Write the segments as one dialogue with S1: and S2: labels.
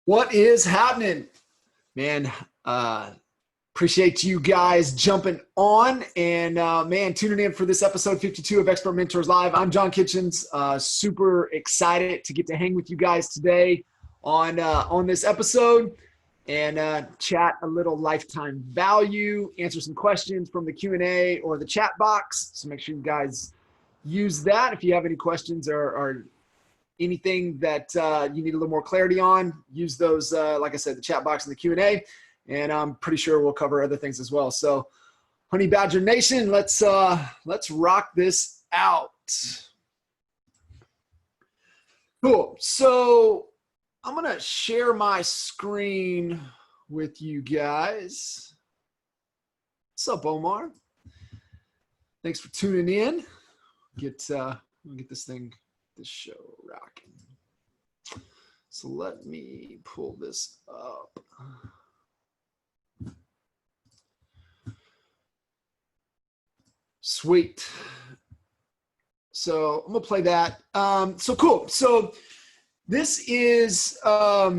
S1: What is happening, man? Appreciate you guys jumping on and man, tuning in for this episode 52 of Expert Mentors Live. I'm John Kitchens. Super excited to get to hang with you guys today on this episode and chat a little lifetime value, answer some questions from the Q&A or the chat box. So make sure you guys use that if you have any questions or anything that you need a little more clarity on. Use those, like I said, the chat box and the Q&A, and I'm pretty sure we'll cover other things as well. So Honey Badger Nation, let's rock this out. Cool. So I'm going to share my screen with you guys. What's up, Omar? Thanks for tuning in. Get this show rocking. So let me pull this up. Sweet. So I'm gonna play that. So cool. So this is a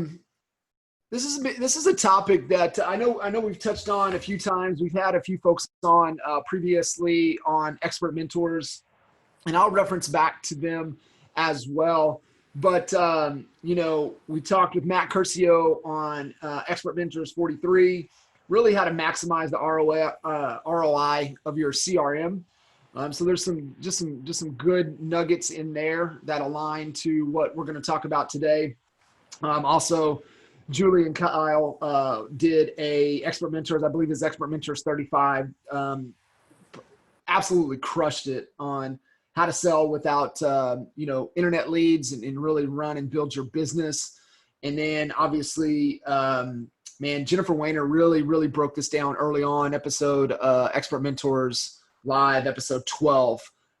S1: topic that I know we've touched on a few times. We've had a few folks on previously on expert mentors, and I'll reference back to them as well. But, we talked with Matt Curcio on Expert Mentors 43, really how to maximize the ROI of your CRM. So there's some good nuggets in there that align to what we're going to talk about today. Also, Julie and Kyle did a Expert Mentors, I believe it's Expert Mentors 35, absolutely crushed it on how to sell without, internet leads and really run and build your business. And then obviously, Jennifer Weiner really broke this down early on episode, Expert Mentors Live, episode 12.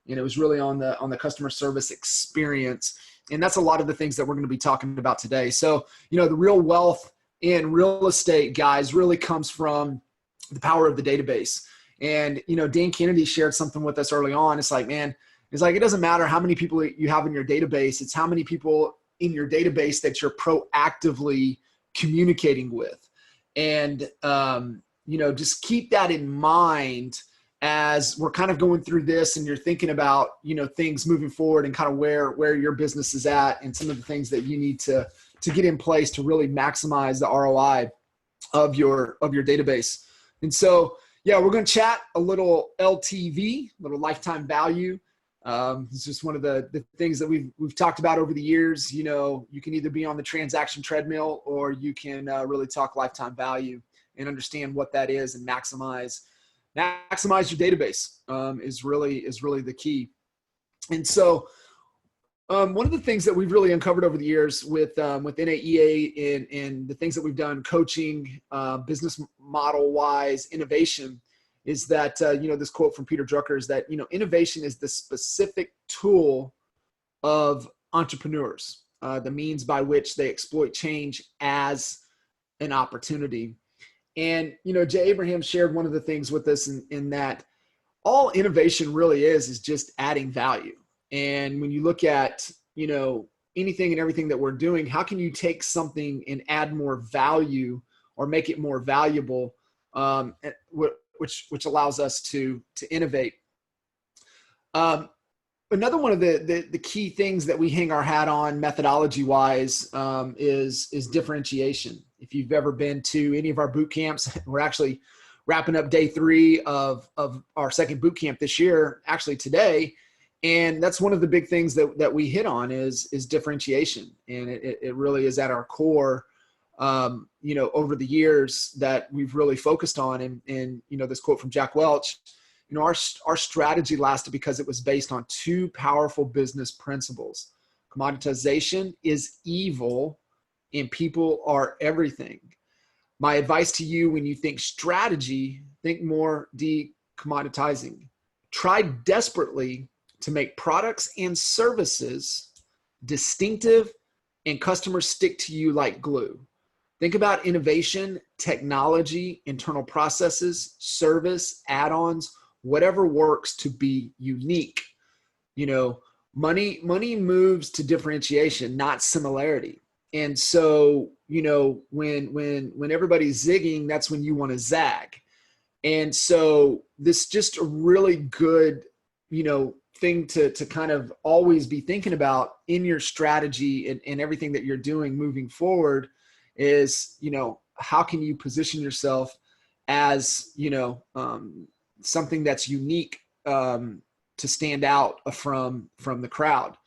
S1: And it was really on the customer service experience. And that's a lot of the things that we're going to be talking about today. So, the real wealth in real estate, guys, really comes from the power of the database. And, Dan Kennedy shared something with us early on. It's like, man, it doesn't matter how many people you have in your database. It's how many people in your database that you're proactively communicating with. And, just keep that in mind as we're kind of going through this and you're thinking about, things moving forward and kind of where your business is at and some of the things that you need to get in place to really maximize the ROI of your database. And so, yeah, we're going to chat a little LTV, little lifetime value. It's just one of the things that we've talked about over the years. You can either be on the transaction treadmill or you can really talk lifetime value and understand what that is and maximize your database is really the key. And so one of the things that we've really uncovered over the years with NAEA and the things that we've done coaching, business model wise, innovation, is that, this quote from Peter Drucker is that, innovation is the specific tool of entrepreneurs, the means by which they exploit change as an opportunity. And, Jay Abraham shared one of the things with us in that all innovation really is just adding value. And when you look at, anything and everything that we're doing, how can you take something and add more value or make it more valuable, which allows us to innovate. Another one of the key things that we hang our hat on methodology wise is differentiation. If you've ever been to any of our boot camps, we're actually wrapping up day 3 of our second boot camp this year, actually today. And that's one of the big things that we hit on is differentiation. And it really is at our core, over the years that we've really focused on. And this quote from Jack Welch, our strategy lasted because it was based on 2 powerful business principles. Commoditization is evil and people are everything. My advice to you, when you think strategy, think more decommoditizing. Try desperately to make products and services distinctive and customers stick to you like glue. Think about innovation, technology, internal processes, service, add-ons, whatever works to be unique. Money moves to differentiation, not similarity. And so when everybody's zigging, that's when you want to zag. And so this just a really good, thing to kind of always be thinking about in your strategy and everything that you're doing moving forward is, how can you position yourself as, something that's unique, to stand out from the crowd.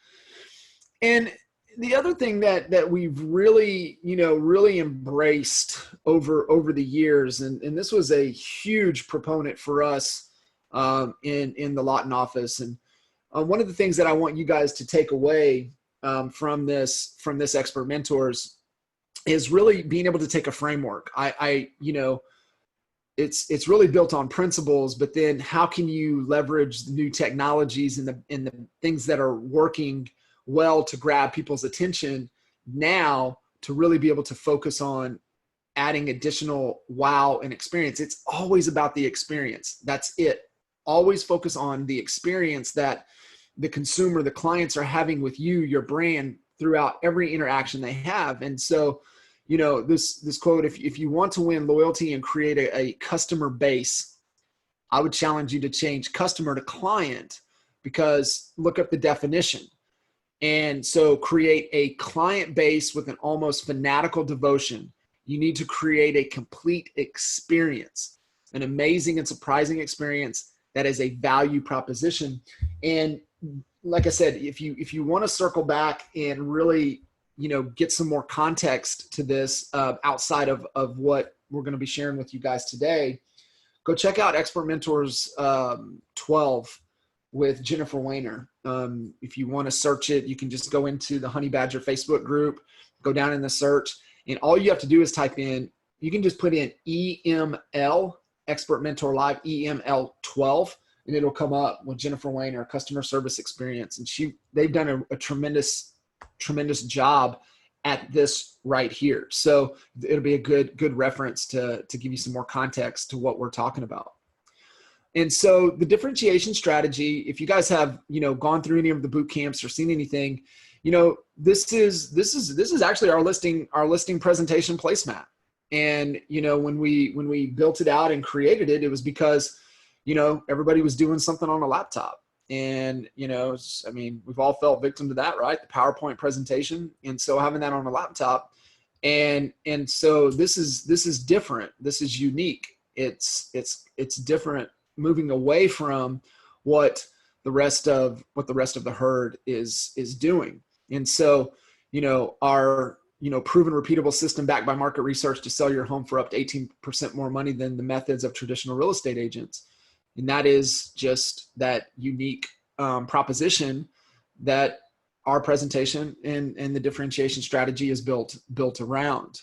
S1: And the other thing that we've really, really embraced over the years, and this was a huge proponent for us, in the Lawton office. And one of the things that I want you guys to take away, from this Expert Mentors is really being able to take a framework. It's really built on principles, but then how can you leverage the new technologies and the things that are working well to grab people's attention now to really be able to focus on adding additional wow and experience. It's always about the experience. That's it. Always focus on the experience that the consumer, the clients are having with you, your brand, throughout every interaction they have. And so, this quote, if you want to win loyalty and create a customer base, I would challenge you to change customer to client, because look up the definition. And so create a client base with an almost fanatical devotion. You need to create a complete experience, an amazing and surprising experience that is a value proposition. And like I said, if you want to circle back and really, get some more context to this, outside of what we're going to be sharing with you guys today, go check out Expert Mentors 12 with Jennifer Weiner. If you want to search it, you can just go into the Honey Badger Facebook group, go down in the search, and all you have to do is type in, you can just put in EML, Expert Mentor Live, EML 12, and it'll come up with Jennifer Weiner, customer service experience. And they've done a tremendous job at this right here. So it'll be a good reference to give you some more context to what we're talking about. And so the differentiation strategy, if you guys have, gone through any of the boot camps or seen anything, this is actually our listing presentation placemat. And, when we built it out and created it, it was because, everybody was doing something on a laptop. And, we've all felt victim to that, right? The PowerPoint presentation. And so having that on a laptop, and so this is different. This is unique. It's different, moving away from what the rest of the herd is doing. And so, our, proven repeatable system backed by market research to sell your home for up to 18% more money than the methods of traditional real estate agents. And that is just that unique proposition that our presentation and the differentiation strategy is built around.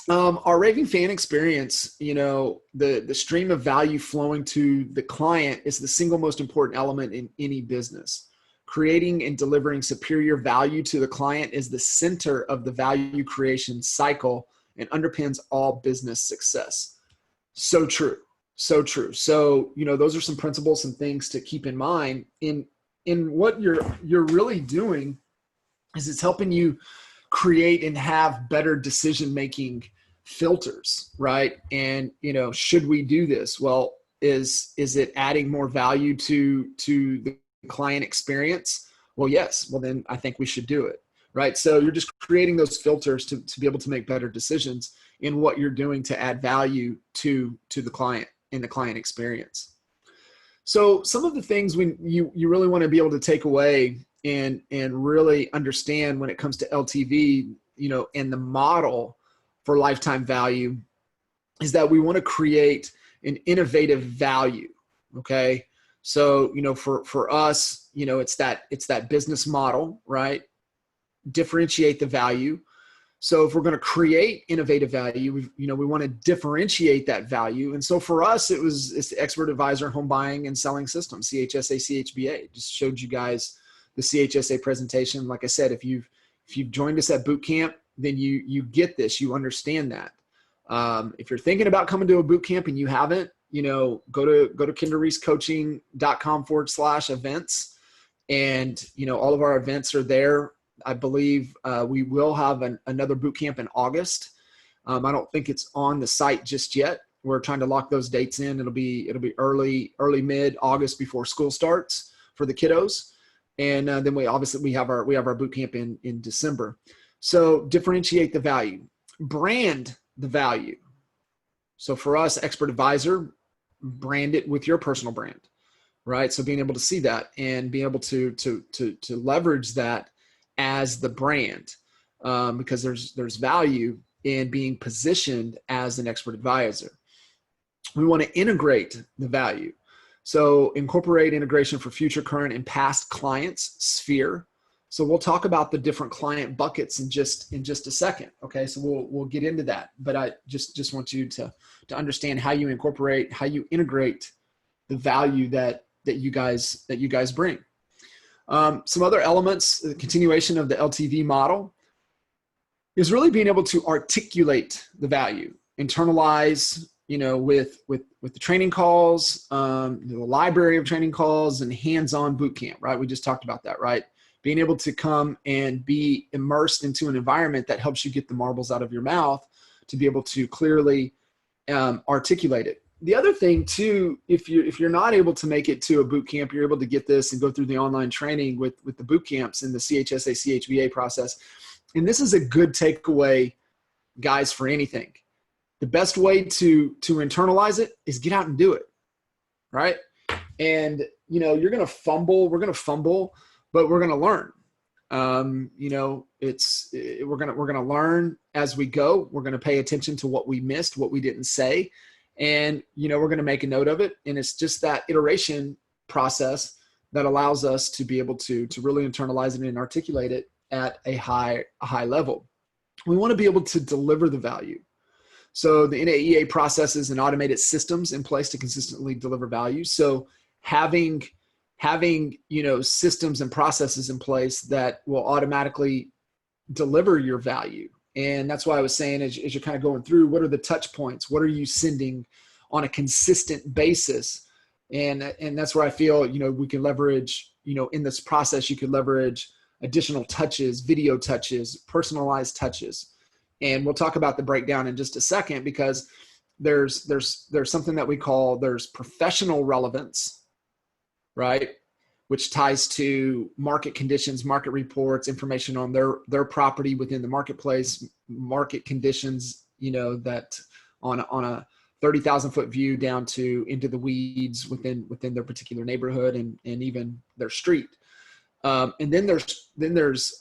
S1: Our raving fan experience, the stream of value flowing to the client is the single most important element in any business. Creating and delivering superior value to the client is the center of the value creation cycle and underpins all business success. So true. So true. So, those are some principles and things to keep in mind in what you're really doing is it's helping you create and have better decision-making filters, right? And, should we do this? Well, is it adding more value to the client experience? Well, yes. Well, then I think we should do it, right? So you're just creating those filters to be able to make better decisions in what you're doing to add value to the client in the client experience. So some of the things when you really want to be able to take away and really understand when it comes to LTV, and the model for lifetime value is that we want to create an innovative value. Okay. So, for us, it's that business model, right? Differentiate the value. So if we're going to create innovative value, we want to differentiate that value. And so for us, it's the Expert Advisor Home Buying and Selling System, CHSA, CHBA. Just showed you guys the CHSA presentation. Like I said, if you've joined us at boot camp, then you get this, you understand that. If you're thinking about coming to a boot camp and you haven't, go to kinderreesecoaching.com/events. And, all of our events are there. I believe we will have another boot camp in August. I don't think it's on the site just yet. We're trying to lock those dates in. It'll be early mid August before school starts for the kiddos, and then we have our boot camp in December. So differentiate the value, brand the value. So for us, Expert Advisor, brand it with your personal brand, right? So being able to see that and being able to leverage that as the brand, because there's value in being positioned as an expert advisor. We want to integrate the value. So incorporate integration for future, current, and past clients sphere. So we'll talk about the different client buckets in just a second. Okay, so we'll get into that. But I just want you to understand how you incorporate, how you integrate the value that you guys bring. Some other elements, the continuation of the LTV model, is really being able to articulate the value, internalize, with the training calls, the library of training calls, and hands-on boot camp, right? We just talked about that, right? Being able to come and be immersed into an environment that helps you get the marbles out of your mouth to be able to clearly articulate it. The other thing too, if you're not able to make it to a boot camp, you're able to get this and go through the online training with the boot camps and the CHSA, CHBA process. And this is a good takeaway, guys, for anything. The best way to internalize it is get out and do it, right? And, you're going to fumble. We're going to fumble, but we're going to learn. We're going to learn as we go. We're going to pay attention to what we missed, what we didn't say. And, we're going to make a note of it. And it's just that iteration process that allows us to be able to really internalize it and articulate it at a high level. We want to be able to deliver the value. So the NAEA processes and automated systems in place to consistently deliver value. So having systems and processes in place that will automatically deliver your value. And that's why I was saying, as you're kind of going through, what are the touch points? What are you sending on a consistent basis? And that's where I feel, we can leverage, in this process, you could leverage additional touches, video touches, personalized touches. And we'll talk about the breakdown in just a second, because there's something that we call, there's professional relevance, right? Which ties to market conditions, market reports, information on their property within the marketplace, market conditions, that on a 30,000 foot view down to into the weeds within their particular neighborhood and even their street. And then there's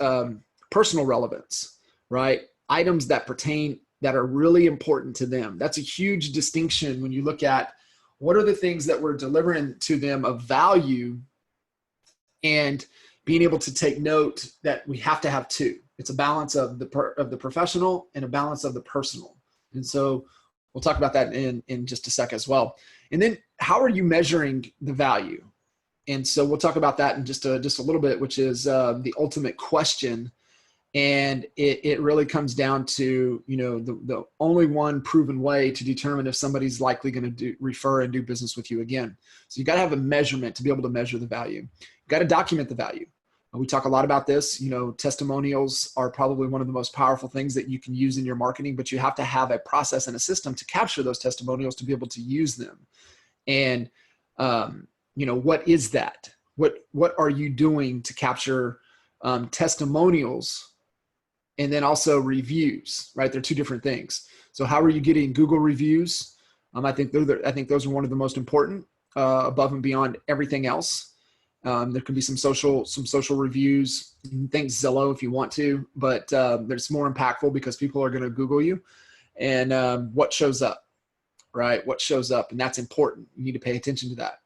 S1: personal relevance, right? Items that pertain, that are really important to them. That's a huge distinction when you look at what are the things that we're delivering to them of value, and being able to take note that we have to have two. It's a balance of the professional and a balance of the personal. And so we'll talk about that in just a sec as well. And then how are you measuring the value? And so we'll talk about that in just a little bit, which is the ultimate question. And it really comes down to, the only one proven way to determine if somebody's likely going to refer and do business with you again. So you got to have a measurement to be able to measure the value. You got to document the value. We talk a lot about this. Testimonials are probably one of the most powerful things that you can use in your marketing, but you have to have a process and a system to capture those testimonials to be able to use them. And, what is that? What are you doing to capture testimonials? And then also reviews, right? They're two different things. So how are you getting Google reviews? I think those are one of the most important, above and beyond everything else. There can be some social reviews, think Zillow if you want to, but there's more impactful because people are going to Google you and what shows up, right? What shows up, and that's important. You need to pay attention to that.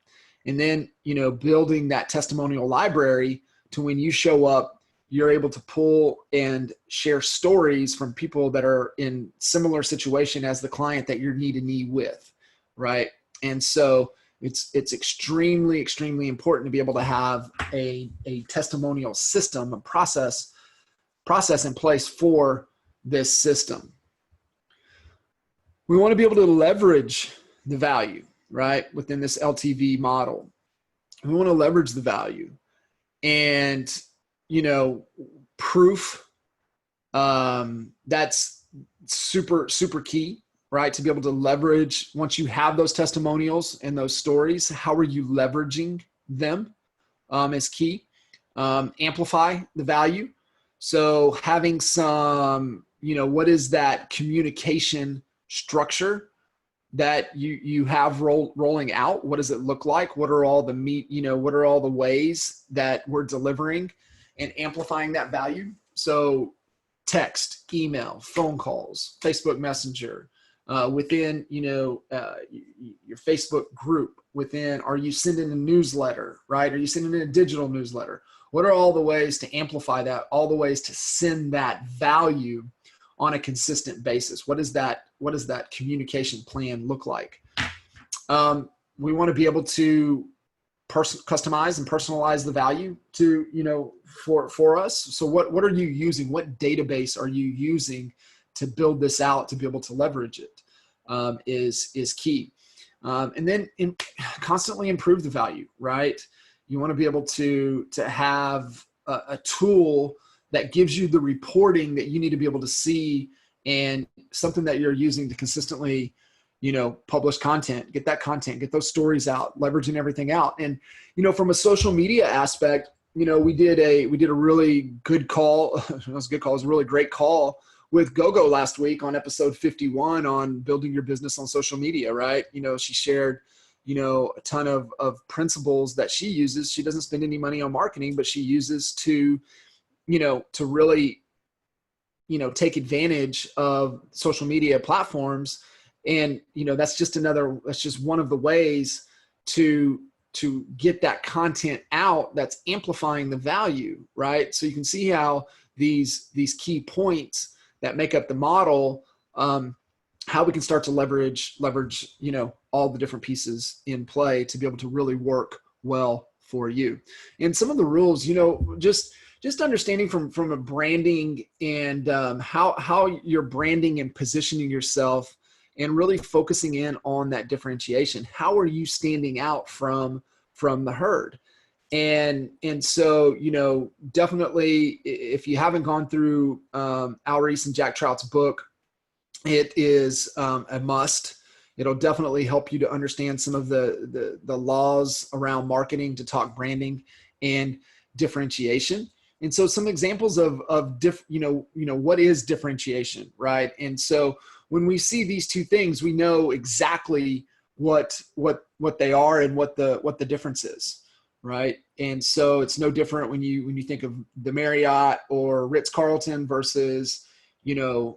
S1: And then, building that testimonial library to when you show up, you're able to pull and share stories from people that are in similar situation as the client that you're knee to knee with, right? And so it's extremely, extremely important to be able to have a testimonial system, a process in place for this system. We want to be able to leverage the value, right? Within this LTV model. We want to leverage the value. And proof. That's super, super key, right? To be able to leverage, once you have those testimonials and those stories, how are you leveraging them is key. Amplify the value. So having some, what is that communication structure that you have rolling out? What does it look like? What are all the what are all the ways that we're delivering and amplifying that value? So text, email, phone calls, Facebook Messenger, within, your Facebook group, are you sending a newsletter, right? Are you sending in a digital newsletter? What are all the ways to amplify that, all the ways to send that value on a consistent basis? What does that communication plan look like? We want to be able to customize and personalize the value to, for us. So what are you using? What database are you using to build this out, to be able to leverage it, is key. And then constantly improve the value, right? You want to be able to have a tool that gives you the reporting that you need to be able to see, and something that you're using to consistently, publish content, get those stories out, leveraging everything out. And, from a social media aspect, we did a really good call. It was a good call. It was a really great call with GoGo last week on episode 51 on building your business on social media, right? She shared, a ton of principles that she uses. She doesn't spend any money on marketing, but she uses to really, take advantage of social media platforms. And, that's just one of the ways to get that content out that's amplifying the value, right? So you can see how these key points that make up the model, how we can start to leverage, all the different pieces in play to be able to really work well for you. And some of the rules, just understanding from a branding and how you're branding and positioning yourself, and really focusing in on that differentiation. How are you standing out from the herd? And so, definitely, if you haven't gone through Al Reese and Jack Trout's book, it is a must. It'll definitely help you to understand some of the laws around marketing, to talk branding and differentiation. And so some examples of what is differentiation, right? And so when we see these two things, we know exactly what they are and what the difference is, right? And so it's no different when you think of the Marriott or Ritz-Carlton versus,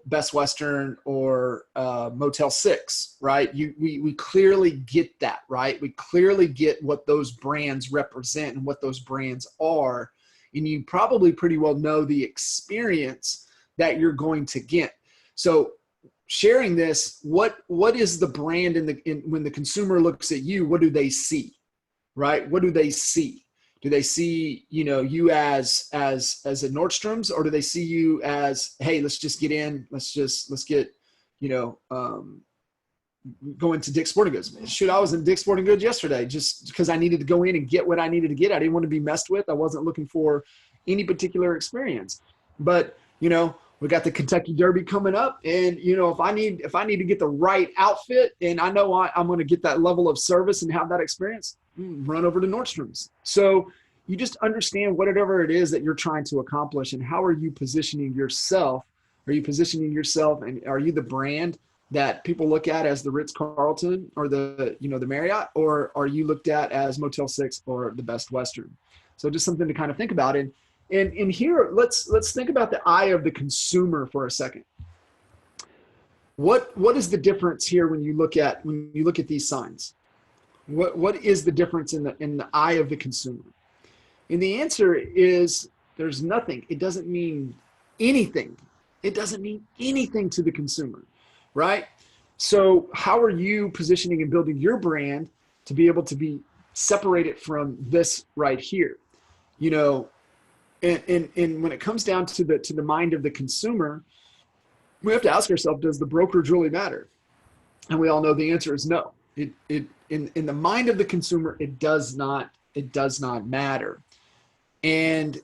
S1: Best Western or Motel 6, right? We clearly get that, right? We clearly get what those brands represent and what those brands are. And you probably pretty well know the experience that you're going to get. So sharing this, what is the brand when the consumer looks at you, what do they see, right? What do they see? Do they see, you as a Nordstrom's, or do they see you as, hey, let's just get in, let's get, go into Dick's Sporting Goods. Shoot, I was in Dick's Sporting Goods yesterday just because I needed to go in and get what I needed to get. I didn't want to be messed with. I wasn't looking for any particular experience. But, we got the Kentucky Derby coming up, and, if I need to get the right outfit, and I know I'm going to get that level of service and have that experience, run over to Nordstrom's. So you just understand whatever it is that you're trying to accomplish, and how are you positioning yourself? Are you positioning yourself, and are you the brand that people look at as the Ritz-Carlton or the Marriott, or are you looked at as Motel 6 or the Best Western? So just something to kind of think about. And here, let's think about the eye of the consumer for a second. What is the difference here when you look at these signs? What is the difference in the eye of the consumer? And the answer is there's nothing. It doesn't mean anything. It doesn't mean anything to the consumer, right? So how are you positioning and building your brand to be able to be separated from this right here? And when it comes down to the mind of the consumer, we have to ask ourselves, does the brokerage really matter? And we all know the answer is no. In the mind of the consumer, it does not matter. And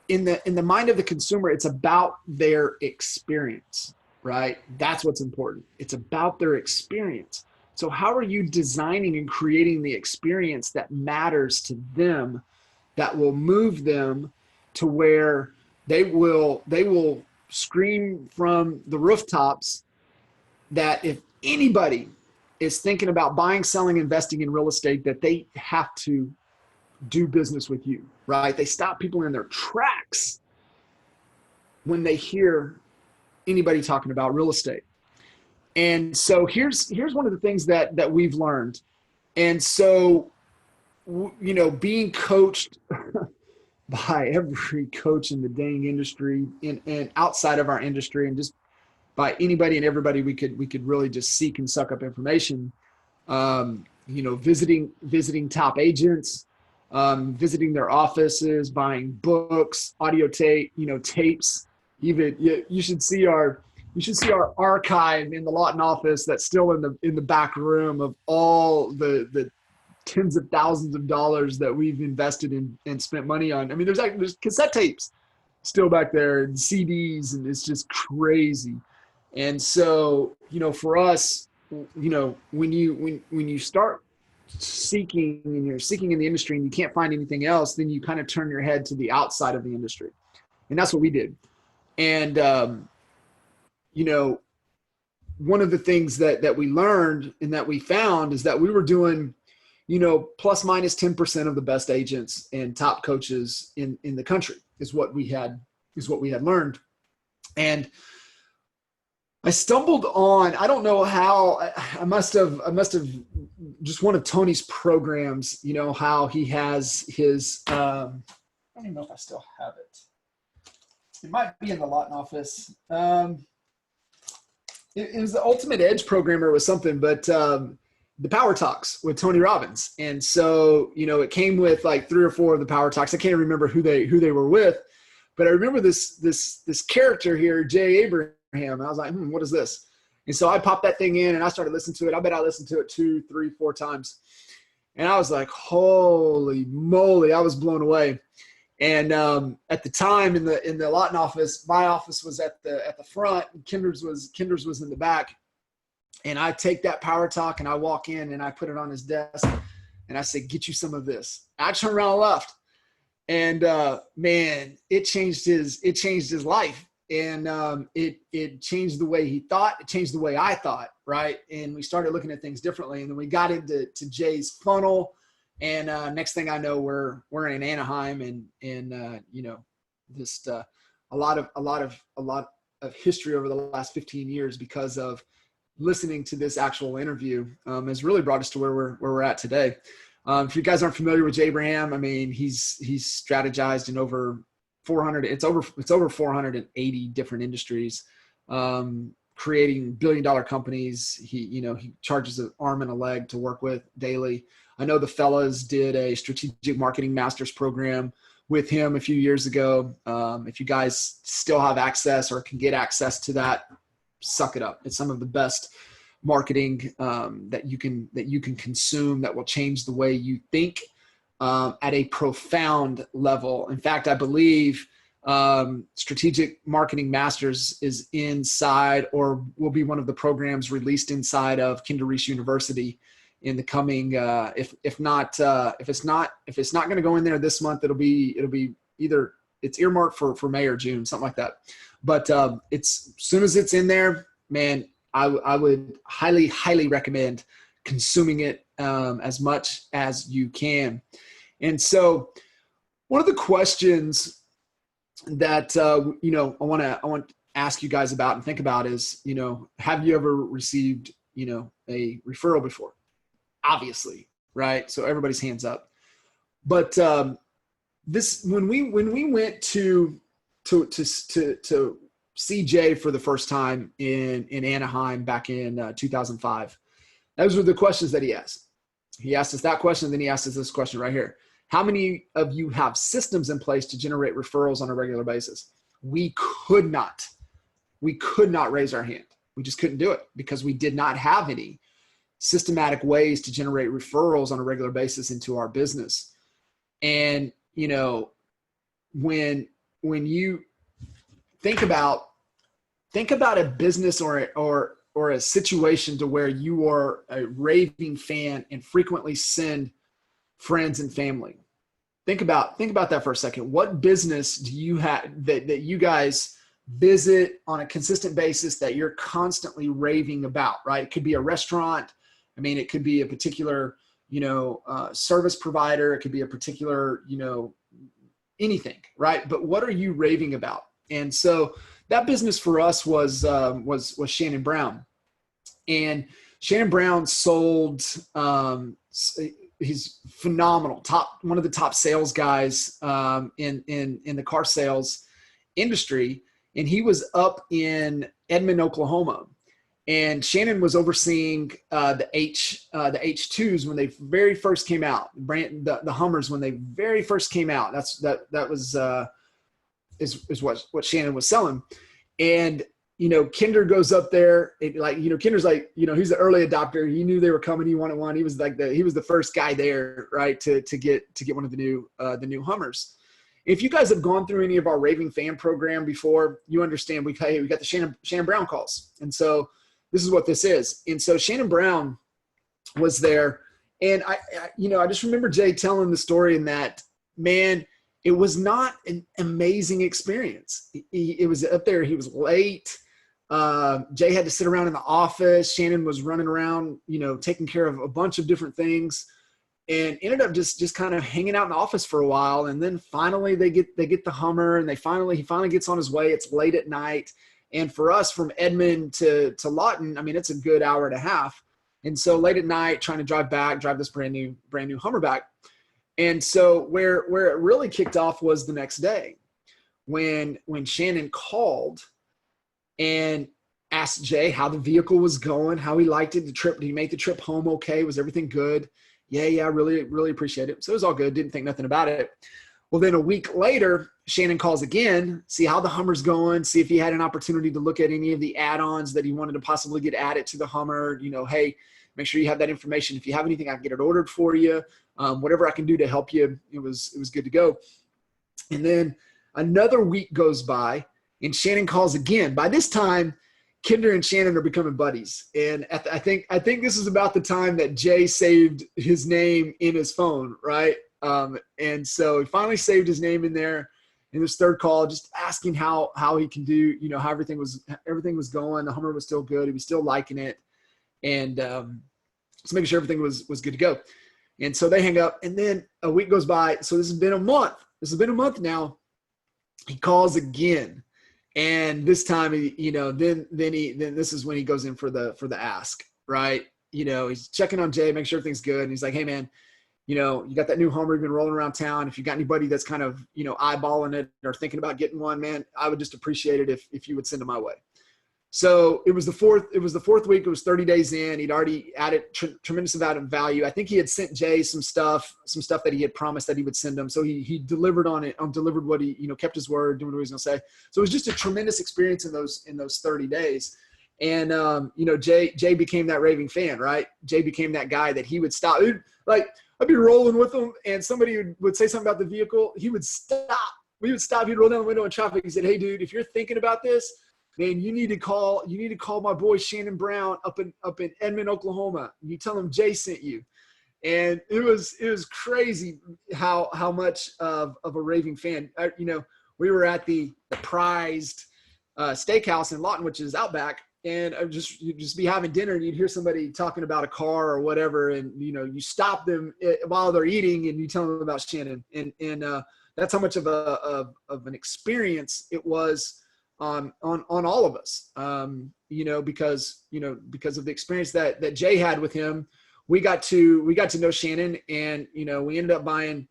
S1: in the mind of the consumer, it's about their experience, right? That's what's important. It's about their experience. So how are you designing and creating the experience that matters to them, that will move them to where they will scream from the rooftops that if anybody is thinking about buying, selling, investing in real estate, that they have to do business with you, right? They stop people in their tracks when they hear anybody talking about real estate. And so here's one of the things that we've learned. And so, you know, being coached by every coach in the dang industry and outside of our industry, and just by anybody and everybody we could really just seek and suck up information. You know, visiting top agents, visiting their offices, buying books, audio tape, you know, tapes. Even you should see our archive in the Lawton office that's still in the back room of all the tens of thousands of dollars that we've invested in and spent money on. I mean, there's cassette tapes still back there and CDs, and it's just crazy. And so, you know, for us, you know, when you start seeking and you're seeking in the industry and you can't find anything else, then you kind of turn your head to the outside of the industry. And that's what we did. And, you know, one of the things that we learned and that we found is that we were doing, you know, plus minus 10% of the best agents and top coaches in the country is what we had learned. And I stumbled on, I don't know how, I must have just one of Tony's programs, you know, how he has his, I don't even know if I still have it. It might be in the Lawton office. It was the Ultimate Edge program or it was something, but the Power Talks with Tony Robbins. And so, you know, it came with like 3 or 4 of the Power Talks. I can't remember who they were with, but I remember this character here, Jay Abraham. I was like, what is this? And so I popped that thing in and I started listening to it. I bet I listened to it 2, 3, 4 times. And I was like, holy moly, I was blown away. And at the time in the Lawton office, my office was at the front and Kinder's was in the back. And I take that Power Talk and I walk in and I put it on his desk and I say, get you some of this. I turned around and left. And man, it changed his life. And it changed the way he thought. It changed the way I thought, right? And we started looking at things differently. And then we got into Jay's funnel. And next thing I know, we're in Anaheim, and you know, just a lot of history over the last 15 years because of listening to this actual interview has really brought us to where we're at today. If you guys aren't familiar with Jay Abraham, I mean, he's strategized in over 400. It's over 480 different industries, creating billion-dollar companies. He charges an arm and a leg to work with daily. I know the fellas did a strategic marketing master's program with him a few years ago. If you guys still have access or can get access to that, suck it up. It's some of the best marketing that you can consume that will change the way you think at a profound level. In fact, I believe Strategic Marketing Masters is inside or will be one of the programs released inside of Kinder Reese University in the coming, if it's not going to go in there this month, it'll be either it's earmarked for May or June, something like that. But it's as soon as it's in there, man, I would highly, highly recommend consuming it as much as you can. And so one of the questions that, I want to ask you guys about and think about is, have you ever received, a referral before? Obviously, right? So everybody's hands up. But when we went to see Jay for the first time in Anaheim back in 2005, those were the questions that he asked. He asked us that question, and then he asked us this question right here. How many of you have systems in place to generate referrals on a regular basis? We could not raise our hand. We just couldn't do it because we did not have any systematic ways to generate referrals on a regular basis into our business. And, when when you think about a business or a situation to where you are a raving fan and frequently send friends and family. Think about that for a second. What business do you have that you guys visit on a consistent basis that you're constantly raving about, right? It could be a restaurant. I mean, it could be a particular, service provider. It could be a particular, anything, right? But what are you raving about? And so that business for us was Shannon Brown, and Shannon Brown sold. He's phenomenal, one of the top sales guys in the car sales industry, and he was up in Edmond, Oklahoma. And Shannon was overseeing the H2s when they very first came out, the Hummers when they very first came out. That was what Shannon was selling. And Kinder goes up there. Kinder's like, he's the early adopter. He knew they were coming. He wanted one. He was the first guy there, right, to get one of the new Hummers. If you guys have gone through any of our Raving Fan program before, you understand we got the Shannon Brown calls. And so this is what this is. And so Shannon Brown was there. And I just remember Jay telling the story in that, man, it was not an amazing experience. It was up there. He was late. Jay had to sit around in the office. Shannon was running around, taking care of a bunch of different things, and ended up just kind of hanging out in the office for a while. And then finally they get the Hummer, and he finally gets on his way. It's late at night. And for us from Edmond to Lawton, I mean, it's a good hour and a half. And so late at night, trying to drive this brand new Hummer back. And so where it really kicked off was the next day when Shannon called and asked Jay how the vehicle was going, how he liked it, the trip. Did he make the trip home okay? Was everything good? Yeah, really, really appreciate it. So it was all good. Didn't think nothing about it. Well, then a week later, Shannon calls again, see how the Hummer's going, see if he had an opportunity to look at any of the add-ons that he wanted to possibly get added to the Hummer. Hey, make sure you have that information. If you have anything, I can get it ordered for you. Whatever I can do to help you, it was good to go. And then another week goes by, and Shannon calls again. By this time, Kinder and Shannon are becoming buddies. And I think this is about the time that Jay saved his name in his phone, right? And so he finally saved his name in there in this third call, just asking how he can do, how everything was going. The Hummer was still good. He was still liking it. And just making sure everything was good to go. And so they hang up, and then a week goes by. So this has been a month. Now. He calls again. And this time, then this is when he goes in for the ask, right? He's checking on Jay, make sure everything's good. And he's like, hey man, you got that new Hummer, you've been rolling around town. If you got anybody that's kind of, eyeballing it or thinking about getting one, man, I would just appreciate it if you would send them my way. So it was the fourth week. It was 30 days in. He'd already added tremendous amount of value. I think he had sent Jay some stuff that he had promised that he would send him. So he delivered on it, delivered what he, kept his word, doing what he was going to say. So it was just a tremendous experience in those 30 days. And, Jay became that raving fan, right? Jay became that guy that he would stop. I'd be rolling with him, and somebody would say something about the vehicle. He would stop. We would stop. He'd roll down the window in traffic. He said, hey dude, if you're thinking about this, man, you need to call my boy Shannon Brown up in Edmond, Oklahoma. You tell him Jay sent you. And it was crazy how much of a raving fan. We were at the prized steakhouse in Lawton, which is Outback, and you'd just be having dinner and you'd hear somebody talking about a car or whatever, and you stop them while they're eating and you tell them about Shannon, and that's how much of an experience it was on all of us, because of the experience that Jay had with him. We got to know Shannon, and we ended up buying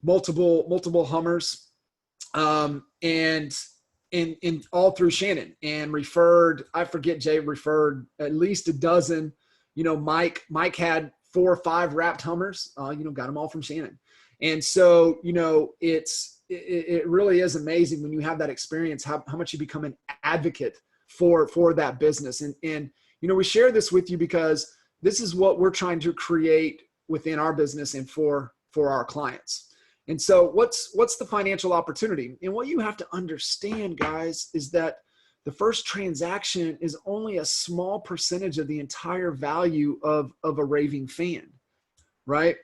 S1: multiple Hummers, and all through Shannon, and referred, I forget, Jay referred at least a dozen. Mike had 4 or 5 wrapped Hummers, got them all from Shannon. And so it really is amazing when you have that experience, how much you become an advocate for that business. And we share this with you because this is what we're trying to create within our business and for our clients. And so what's the financial opportunity? And what you have to understand, guys, is that the first transaction is only a small percentage of the entire value of a raving fan, right?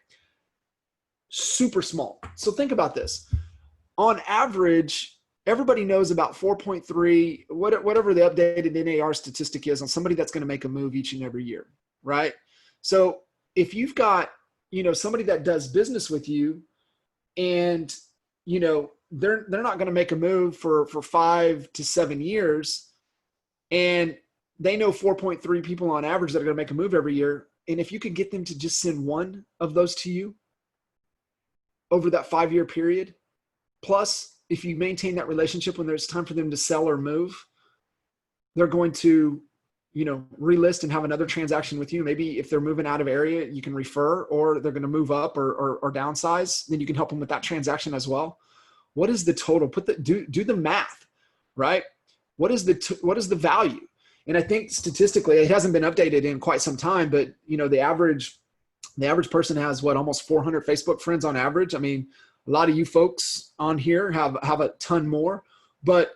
S1: Super small. So think about this. On average, everybody knows about 4.3, whatever the updated NAR statistic is on somebody that's going to make a move each and every year, right? So if you've got, somebody that does business with you and, they're not going to make a move for 5 to 7 years, and they know 4.3 people on average that are going to make a move every year. And if you could get them to just send one of those to you over that 5-year period, plus if you maintain that relationship when there's time for them to sell or move, they're going to, relist and have another transaction with you. Maybe if they're moving out of area, you can refer, or they're going to move up or downsize, then you can help them with that transaction as well. What is the total? Do the math, right? What is the value? And I think statistically, it hasn't been updated in quite some time, but the average person has almost 400 Facebook friends on average. I mean, a lot of you folks on here have a ton more, but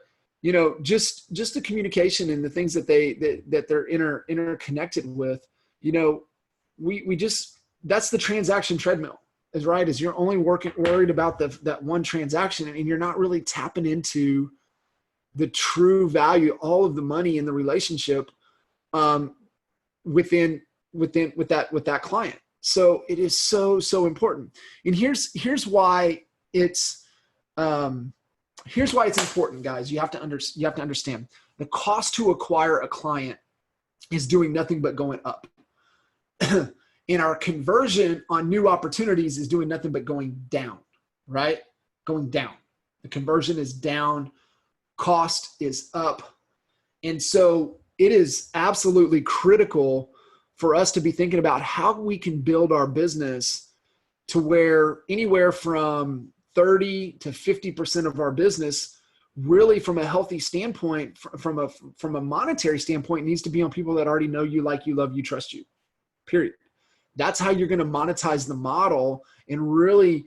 S1: just the communication and the things that they're interconnected with, we just, that's the transaction treadmill, is right. Is you're only worried about that one transaction, and you're not really tapping into the true value, all of the money in the relationship, with that client. So it is so important. And here's why it's important, guys. You have to understand the cost to acquire a client is doing nothing but going up. And our conversion on new opportunities is doing nothing but going down, right? Going down. The conversion is down, cost is up. And so it is absolutely critical for us to be thinking about how we can build our business to where anywhere from 30 to 50% of our business, really from a healthy standpoint, from a monetary standpoint, needs to be on people that already know you, like you, love you, trust you, period. That's how you're going to monetize the model and really,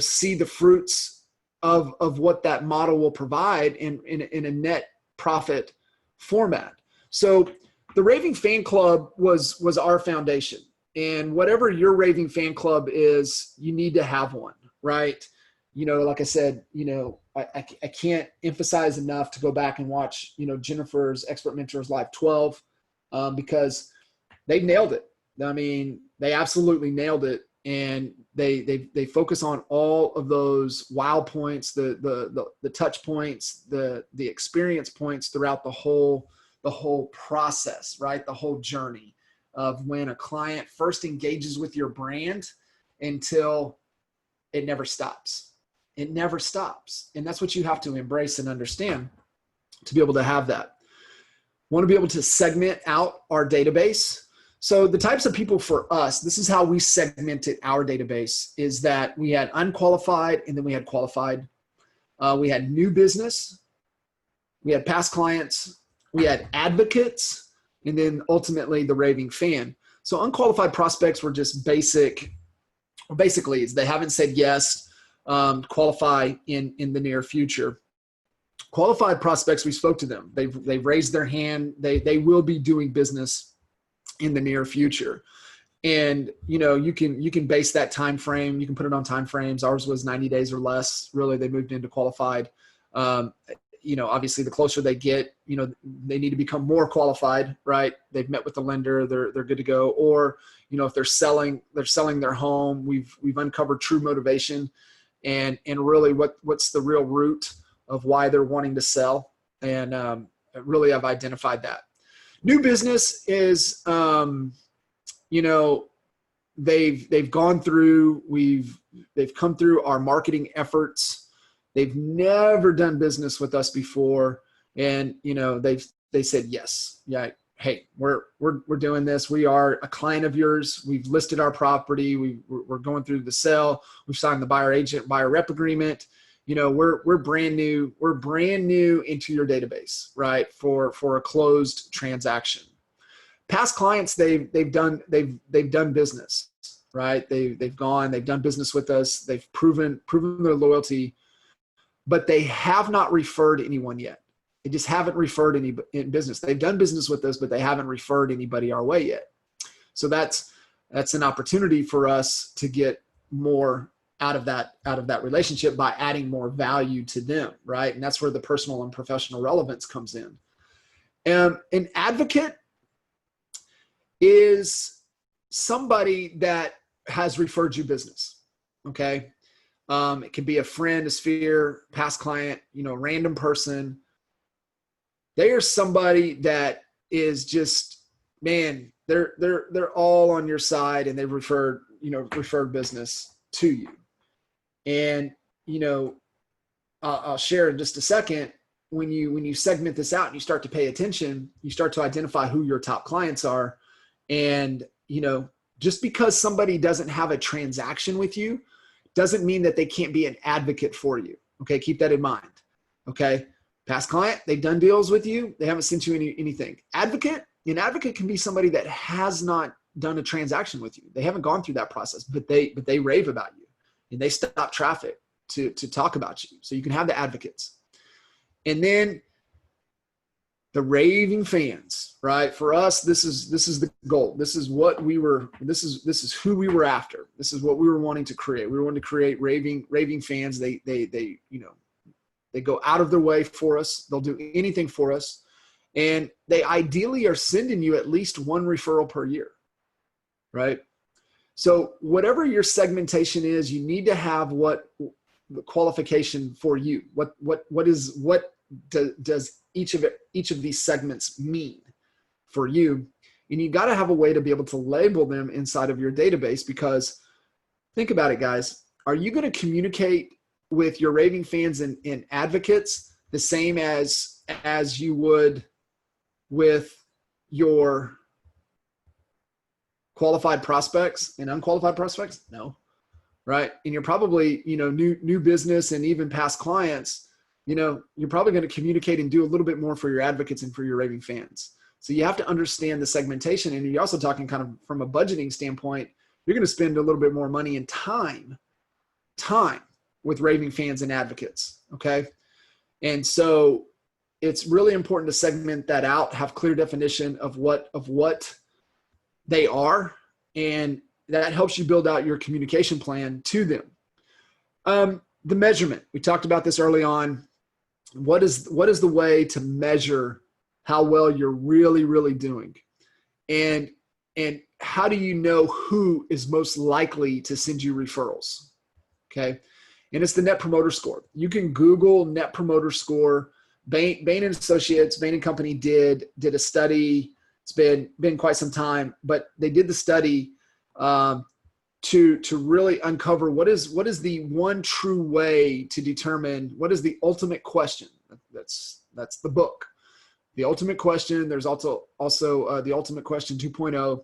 S1: see the fruits of what that model will provide in a net profit format. So the Raving Fan Club was our foundation, and whatever your Raving Fan Club is, you need to have one, right? Like I said, I can't emphasize enough to go back and watch, Jennifer's Expert Mentors Live 12, because they nailed it. I mean, they absolutely nailed it. And they focus on all of those wow points, the touch points, the experience points throughout the whole process, right? The whole journey of when a client first engages with your brand until it never stops. It never stops. And that's what you have to embrace and understand to be able to have that. Want to be able to segment out our database. So the types of people for us, this is how we segmented our database, is that we had unqualified and then we had qualified. We had new business. We had past clients. We had advocates, and then ultimately the raving fan. So unqualified prospects were just basically they haven't said yes, qualify in the near future. Qualified prospects, we spoke to them. They've raised their hand. They will be doing business in the near future. And you can base that time frame. You can put it on time frames. Ours was 90 days or less. Really, they moved into qualified. Obviously the closer they get, they need to become more qualified, right? They've met with the lender, they're good to go. Or, if they're selling their home, we've uncovered true motivation and really what's the real root of why they're wanting to sell. And really I've identified that. New business is, they've gone through, they've come through our marketing efforts. They've never done business with us before. And, they said, yes, yeah. Hey, we're doing this. We are a client of yours. We've listed our property. We're going through the sale. We've signed the buyer rep agreement. We're brand new. We're brand new into your database, right? For a closed transaction. Past clients, they've done business, right? They've done business with us. They've proven their loyalty, but they have not referred anyone yet. They just haven't referred any in business. They've done business with us, but they haven't referred anybody our way yet. So that's an opportunity for us to get more out of that relationship by adding more value to them, right? And that's where the personal and professional relevance comes in. An advocate is somebody that has referred you business, okay? It can be a friend, a sphere, past client, random person. They are somebody that is just, man, they're all on your side, and they've referred business to you. And, I'll share in just a second, when you segment this out and you start to pay attention, you start to identify who your top clients are. And, just because somebody doesn't have a transaction with you doesn't mean that they can't be an advocate for you. Okay. Keep that in mind. Okay. Past client, they've done deals with you. They haven't sent you anything. An advocate can be somebody that has not done a transaction with you. They haven't gone through that process, but they rave about you, and they stop traffic to talk about you. So you can have the advocates. And then the raving fans, right? For us, this is the goal. This is what this is who we were after. This is what we were wanting to create. We were wanting to create raving fans. They go out of their way for us. They'll do anything for us. And they ideally are sending you at least one referral per year, right? So whatever your segmentation is, you need to have what the qualification for you. What does each of these segments mean for you? And you got to have a way to be able to label them inside of your database, because think about it, guys. Are you going to communicate with your raving fans and advocates the same as you would with your qualified prospects and unqualified prospects? No. Right. And you're probably, new business and even past clients, you're probably going to communicate and do a little bit more for your advocates and for your raving fans. So you have to understand the segmentation. And you're also talking kind of from a budgeting standpoint, you're going to spend a little bit more money and time with raving fans and advocates. Okay. And so it's really important to segment that out, have clear definition of what they are, and that helps you build out your communication plan to them. The measurement, we talked about this early on. What is the way to measure how well you're really, really doing? And how do you know who is most likely to send you referrals? Okay. And it's the Net Promoter Score. You can Google Net Promoter Score. Bain and Associates, Bain and Company did a study. It's been quite some time, but they did the study to really uncover what is the one true way to determine what is the ultimate question. That's the book. The ultimate question. There's also the ultimate question 2.0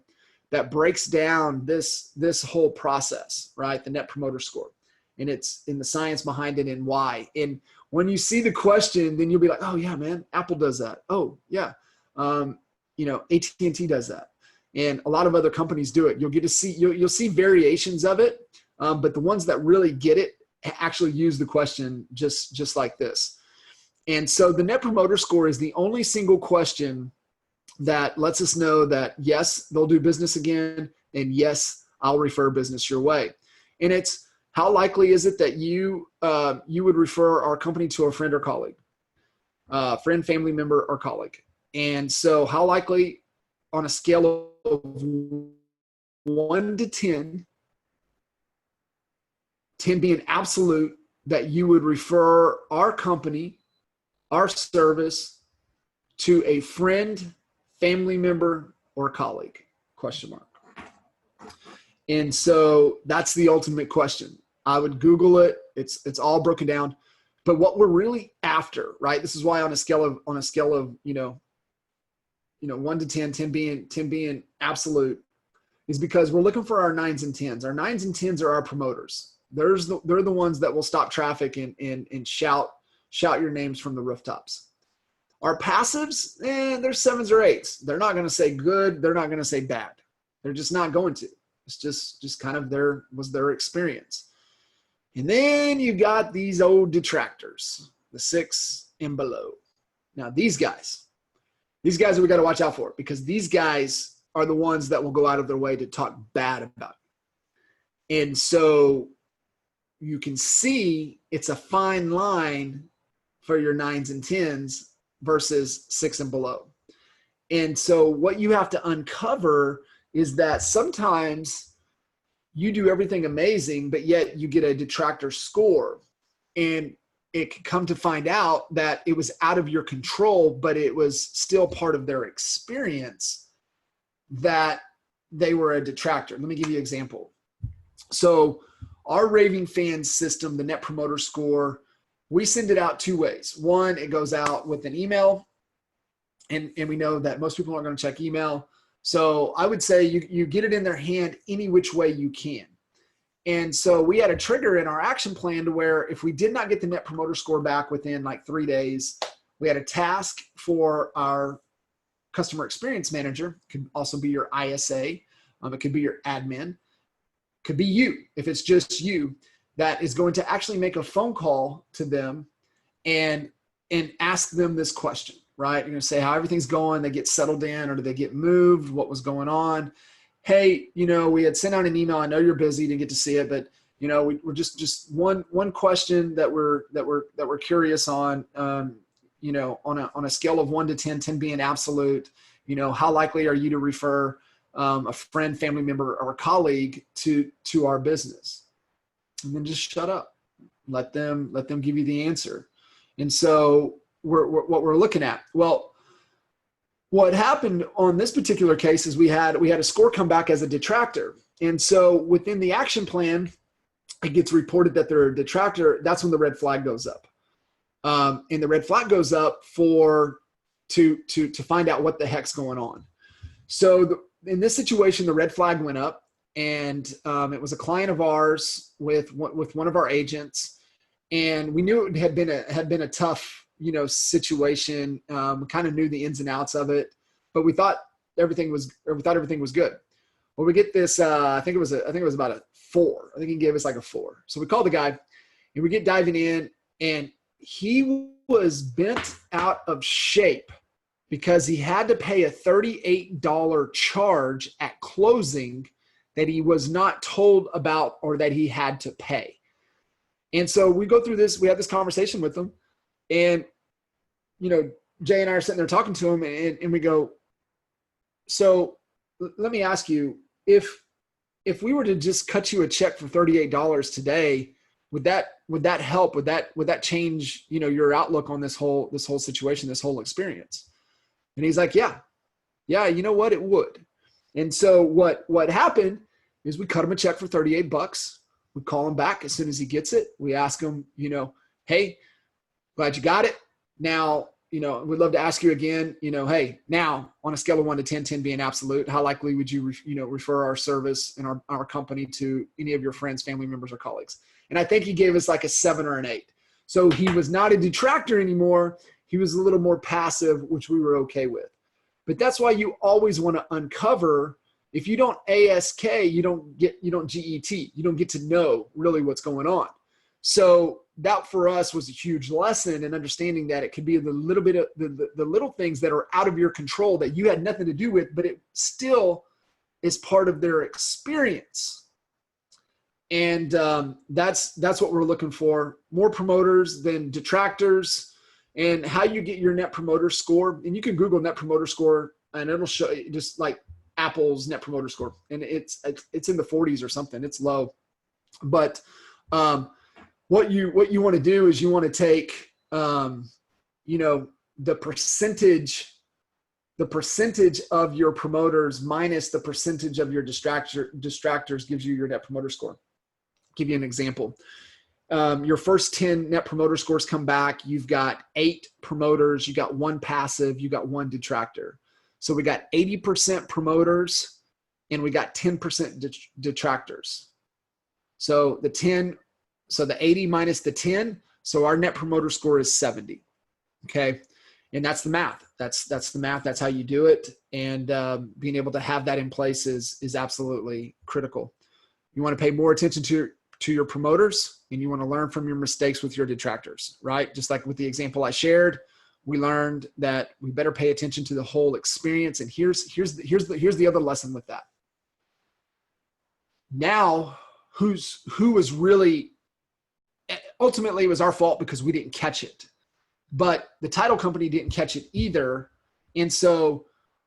S1: that breaks down this whole process, right? The Net Promoter Score, and it's in the science behind it and why. And when you see the question, then you'll be like, oh yeah, man, Apple does that. Oh yeah. AT&T does that. And a lot of other companies do it. You'll get to see, you'll see variations of it. But the ones that really get it actually use the question just like this. And so the Net Promoter Score is the only single question that lets us know that yes, they'll do business again. And yes, I'll refer business your way. And it's, how likely is it that you would refer our company to a friend or colleague, friend, family member, or colleague? And so how likely, on a scale of 1 to 10, 10 being absolute, that you would refer our company, our service, to a friend, family member, or colleague? Question mark. And so that's the ultimate question. I would Google it. It's all broken down. But what we're really after, right? This is why on a scale of 1 to 10, 10 being absolute, is because we're looking for our 9s and 10s. Our 9s and 10s are our promoters. They're the ones that will stop traffic and shout your names from the rooftops. Our passives, they're 7s or 8s. They're not going to say good. They're not going to say bad. They're just not going to. It's just kind of their experience. And then you got these old detractors, the 6 and below. Now these guys are we got to watch out for, because these guys are the ones that will go out of their way to talk bad about you. And so you can see it's a fine line for your 9s and 10s versus 6 and below. And so what you have to uncover is that sometimes you do everything amazing, but yet you get a detractor score. And it can come to find out that it was out of your control, but it was still part of their experience that they were a detractor. Let me give you an example. So our Raving Fan system, the Net Promoter Score, we send it out 2 ways. One, it goes out with an email, and we know that most people aren't going to check email. So I would say you get it in their hand any which way you can. And so we had a trigger in our action plan to where if we did not get the Net Promoter Score back within like 3 days, we had a task for our customer experience manager. It could also be your ISA. It could be your admin. Could be you, if it's just you, that is going to actually make a phone call to them and ask them this question, right? You're going to say how everything's going. They get settled in, or do they get moved? What was going on? Hey, we had sent out an email. I know you're busy, didn't get to see it, but we're just one question that we're curious on. On a scale of 1 to 10, 10 being absolute. How likely are you to refer a friend, family member, or a colleague to our business? And then just shut up. Let them give you the answer. And so what we're looking at. Well, what happened on this particular case is we had a score come back as a detractor. And so within the action plan, it gets reported that they're a detractor. That's when the red flag goes up. And the red flag goes up to find out what the heck's going on. So in this situation, the red flag went up, and it was a client of ours with one of our agents. And we knew it had been a tough situation. We kind of knew the ins and outs of it, but we thought everything was good. Well, we get this, I think it was about a 4. I think he gave us like a 4. So we call the guy and we get diving in, and he was bent out of shape because he had to pay a $38 charge at closing that he was not told about, or that he had to pay. And so we go through this, we have this conversation with him, and Jay and I are sitting there talking to him, and we go, so let me ask you, if we were to just cut you a check for $38 today, would that help? Would that change, your outlook on this whole situation, this whole experience? And he's like, yeah, you know what? It would. And so what happened is we cut him a check for $38. We call him back as soon as he gets it. We ask him, hey, glad you got it. Now, we'd love to ask you again, hey, now on a scale of 1 to 10, 10 being absolute, how likely would you, refer our service and our company to any of your friends, family members, or colleagues? And I think he gave us like a 7 or an 8. So he was not a detractor anymore. He was a little more passive, which we were okay with. But that's why you always want to uncover. If you don't ASK, you don't GET, you don't get to know really what's going on. So that for us was a huge lesson in understanding that it could be the little bit of the little things that are out of your control that you had nothing to do with, but it still is part of their experience. And that's what we're looking for. More promoters than detractors. And how you get your Net Promoter Score. And you can Google Net Promoter Score, and it'll show you just like Apple's Net Promoter Score. And it's in the 40s or something. It's low. But what you want to do is you want to take, the percentage of your promoters minus the percentage of your distractors gives you your Net Promoter Score. I'll give you an example. Your first 10 Net Promoter Scores come back. You've got 8 promoters. You got 1 passive. You got 1 detractor. So we got 80% promoters, and we got 10% detractors. So the 80 minus the 10. So our Net Promoter Score is 70. Okay. And that's the math. That's the math. That's how you do it. And being able to have that in place is absolutely critical. You want to pay more attention to your promoters, and you want to learn from your mistakes with your detractors, right? Just like with the example I shared, we learned that we better pay attention to the whole experience. And here's the other lesson with that. Now, who was really, ultimately it was our fault because we didn't catch it, but the title company didn't catch it either. And so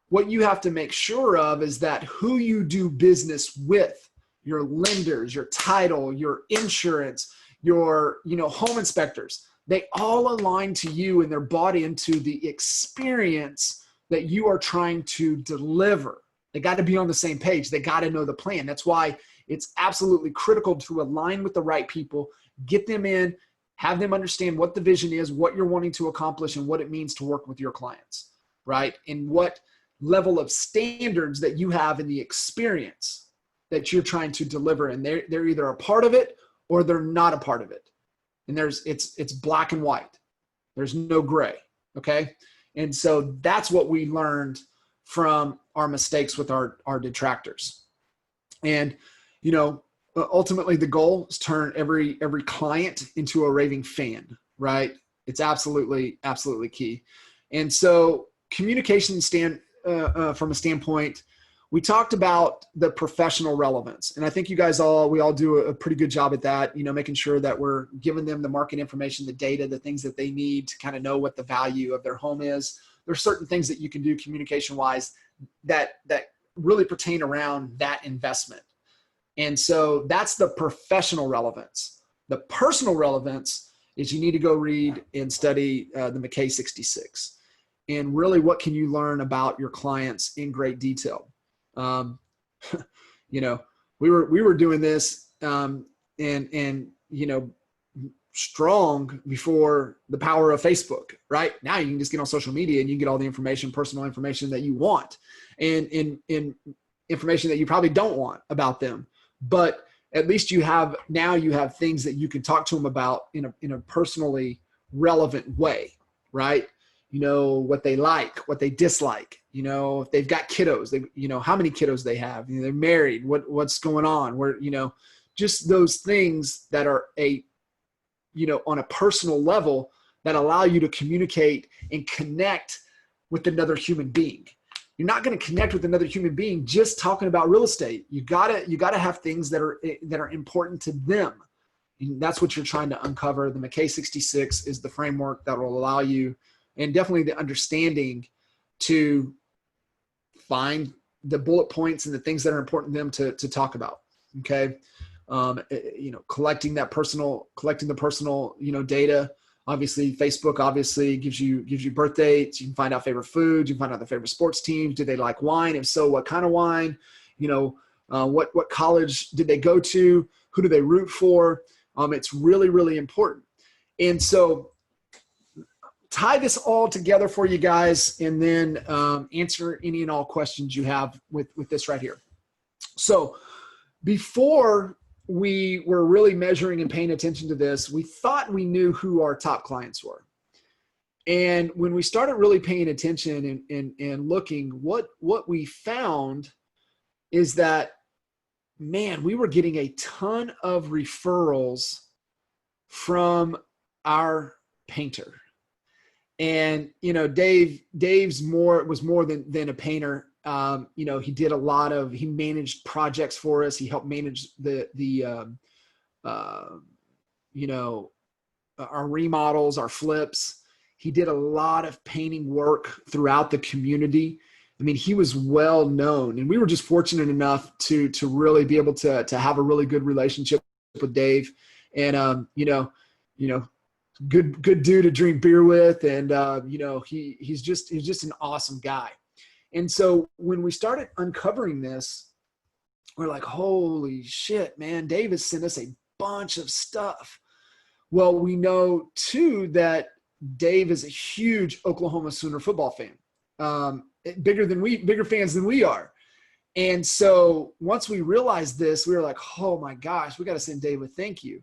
S1: what you have to make sure of is that who you do business with, your lenders, your title, your insurance, your, home inspectors, they all align to you and they're bought into the experience that you are trying to deliver. They got to be on the same page. They got to know the plan. That's why it's absolutely critical to align with the right people, get them in, have them understand what the vision is, what you're wanting to accomplish, and what it means to work with your clients, right? And what level of standards that you have in the experience that you're trying to deliver. And they're either a part of it or they're not a part of it. And it's black and white. There's no gray, okay? And so that's what we learned from our mistakes with our detractors. And, ultimately the goal is turn every client into a raving fan, right? It's absolutely key. And so communication from a standpoint, we talked about the professional relevance. And I think you guys we all do a pretty good job at that, making sure that we're giving them the market information, the data, the things that they need to kind of know what the value of their home is. There's certain things that you can do communication wise that really pertain around that investment. And so that's the professional relevance. The personal relevance is you need to go read and study the McKay 66. And really, what can you learn about your clients in great detail? We were doing this and strong before the power of Facebook, right? Now you can just get on social media and you can get all the information, personal information that you want, and information that you probably don't want about them. But at least you have things that you can talk to them about in a personally relevant way, right? What they like, what they dislike, if they've got kiddos, how many kiddos they have, they're married, what's going on, where, just those things that are on a personal level that allow you to communicate and connect with another human being. You're not going to connect with another human being just talking about real estate. You gotta have things that are important to them. And that's what you're trying to uncover. The McKay 66 is the framework that will allow you, and definitely the understanding, to find the bullet points and the things that are important to them to talk about. Okay. Collecting the personal, data. Obviously, Facebook gives you birth dates. You can find out favorite foods. You can find out their favorite sports teams. Do they like wine? If so, what kind of wine? What college did they go to? Who do they root for? It's really, really important. And so tie this all together for you guys, and then answer any and all questions you have with this right here. So before we were really measuring and paying attention to this, we thought we knew who our top clients were. And when we started really paying attention and looking, what we found is that, man, we were getting a ton of referrals from our painter. And, Dave's was more than a painter. He managed projects for us. He helped manage our remodels, our flips. He did a lot of painting work throughout the community. I mean, he was well known, and we were just fortunate enough to really be able to have a really good relationship with Dave. And, good dude to drink beer with. And, he's just an awesome guy. And so when we started uncovering this, we're like, holy shit, man, Dave has sent us a bunch of stuff. Well, we know too that Dave is a huge Oklahoma Sooner football fan, bigger fans than we are. And so once we realized this, we were like, oh my gosh, we got to send Dave a thank you.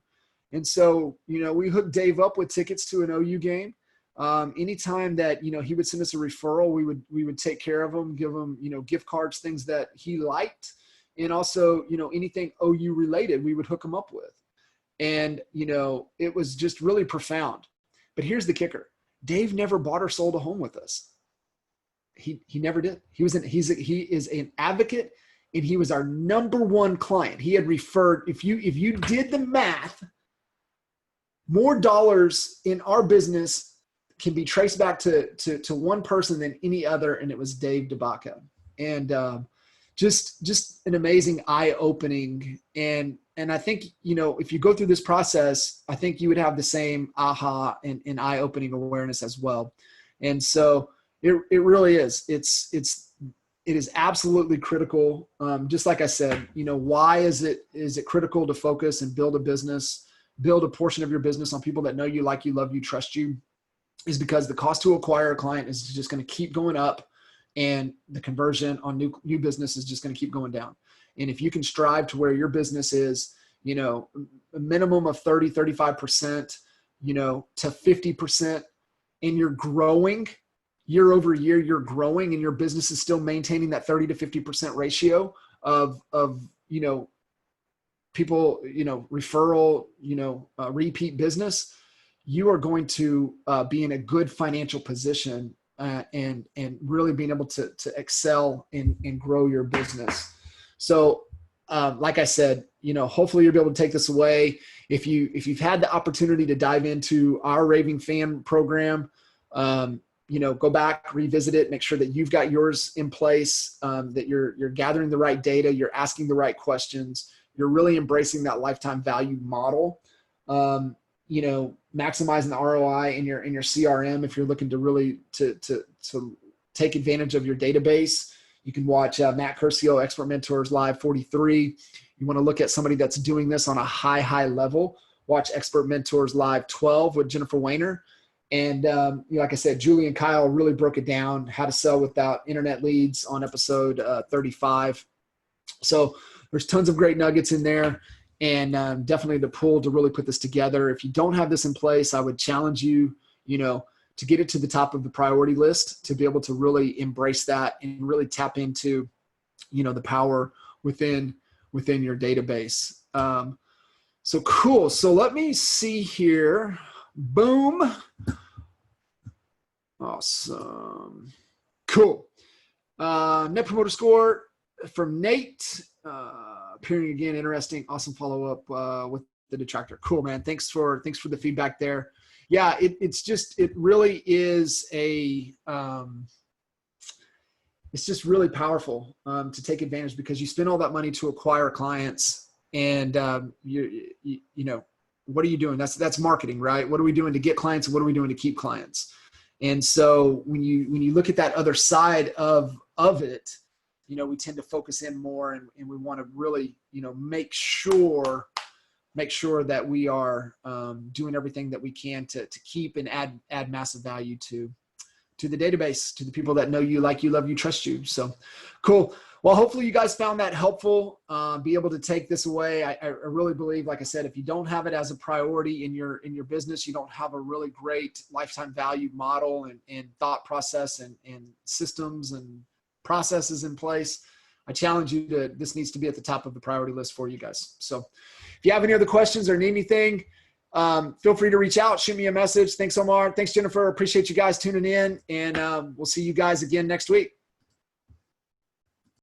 S1: And so, we hooked Dave up with tickets to an OU game. Anytime that, he would send us a referral, we would take care of him, give him, gift cards, things that he liked. And also, anything OU related, we would hook him up with. And, it was just really profound. But here's the kicker. Dave never bought or sold a home with us. He never did. He is an advocate, and he was our number one client. He had referred, if you did the math, more dollars in our business can be traced back to one person than any other, and it was Dave DeBaca. And just an amazing eye-opening. And I think, if you go through this process, I think you would have the same aha and eye-opening awareness as well. And so it really is. It is absolutely critical. Just like I said, why is it critical to focus and build a business, build a portion of your business on people that know you, like you, love you, trust you, is because the cost to acquire a client is just going to keep going up, and the conversion on new business is just going to keep going down. And if you can strive to where your business is, a minimum of 30, 35%, to 50%, and you're growing year over year, you're growing, and your business is still maintaining that 30 to 50% ratio of people, referral, repeat business, you are going to be in a good financial position and really being able to excel and grow your business. So like I said, hopefully you'll be able to take this away. If you've had the opportunity to dive into our Raving Fan program, go back, revisit it, make sure that you've got yours in place, that you're gathering the right data, you're asking the right questions, you're really embracing that lifetime value model, maximizing the ROI in your CRM. If you're looking to really to take advantage of your database, you can watch Matt Curcio, Expert Mentors Live 43. You want to look at somebody that's doing this on a high level, watch Expert Mentors Live 12 with Jennifer Weiner. And like I said, Julie and Kyle really broke it down, how to sell without internet leads, on episode 35. So there's tons of great nuggets in there, and definitely the pull to really put this together. If you don't have this in place, I would challenge you, to get it to the top of the priority list, to be able to really embrace that and really tap into, the power within your database. So cool. So let me see here. Boom. Awesome. Cool. Net Promoter Score from Nate. Appearing again, interesting. Awesome follow-up with the detractor. Cool, man. Thanks for the feedback there. Yeah, it really is it's just really powerful to take advantage, because you spend all that money to acquire clients, and what are you doing? That's marketing, right? What are we doing to get clients, and what are we doing to keep clients? And so when you look at that other side of it, we tend to focus in more, and we want to really, make sure that we are doing everything that we can to keep and add massive value to the database, to the people that know you, like you, love you, trust you. So cool. Well, hopefully you guys found that helpful, be able to take this away. I really believe, like I said, if you don't have it as a priority in your business, you don't have a really great lifetime value model and thought process and systems and processes in place, I challenge you this needs to be at the top of the priority list for you guys. So if you have any other questions or need anything, feel free to reach out, shoot me a message. Thanks, Omar. Thanks, Jennifer. Appreciate you guys tuning in, and we'll see you guys again next week.